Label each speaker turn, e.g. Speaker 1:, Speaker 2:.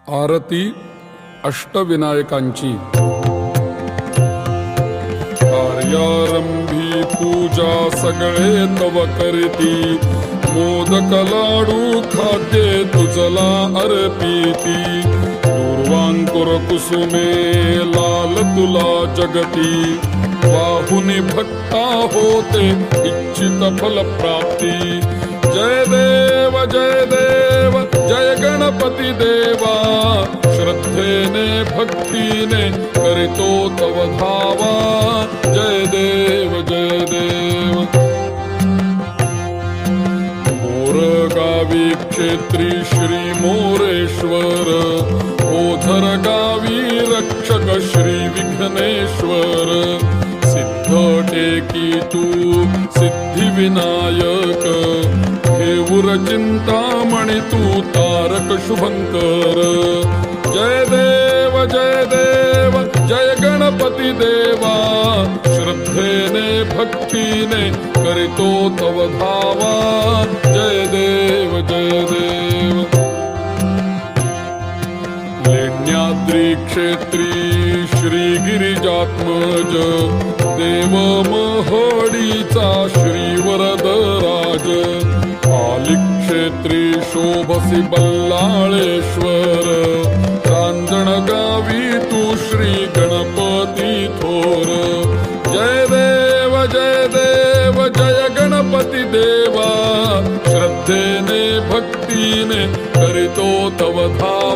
Speaker 1: आरती अष्टविनायकांची। कार्यारंभी पूजा सगळे तव करीती, मोदक लाडू खाद्ये तुझला अर्पिती। दूर्वांकुर कुसुमे लाल तुला जगती, वाहुनी भक्ता होते इच्छित फल प्राप्ती। जय देव जय देव जय गणपती देवा, श्रद्धेने भक्तीने करितो तव धावा। जय देव जय देव। मोरगावी क्षेत्री श्री मोरेश्वर, ओझर गावी रक्षक श्री विघ्नेश्वर। सिद्ध टेकी तू सिद्धी विनायक, हेऊर चिंतामणी तू तारक शुभंकर। जय देव जय देव जय गणपती देवा, श्रद्धेने भक्तीने करितो तव धावा। जय देव जय देव। लेण्याद्री क्षेत्री श्री गिरिजात्मज, देव महडीचा श्री वरदराज। आली क्षेत्री शोभसी बल्लाळेश्वर, रांजण गावी तू श्री गणपती थोर। जय देव जय देव जय गणपती देवा, श्रद्धेने भक्तीने करितो तव धावा।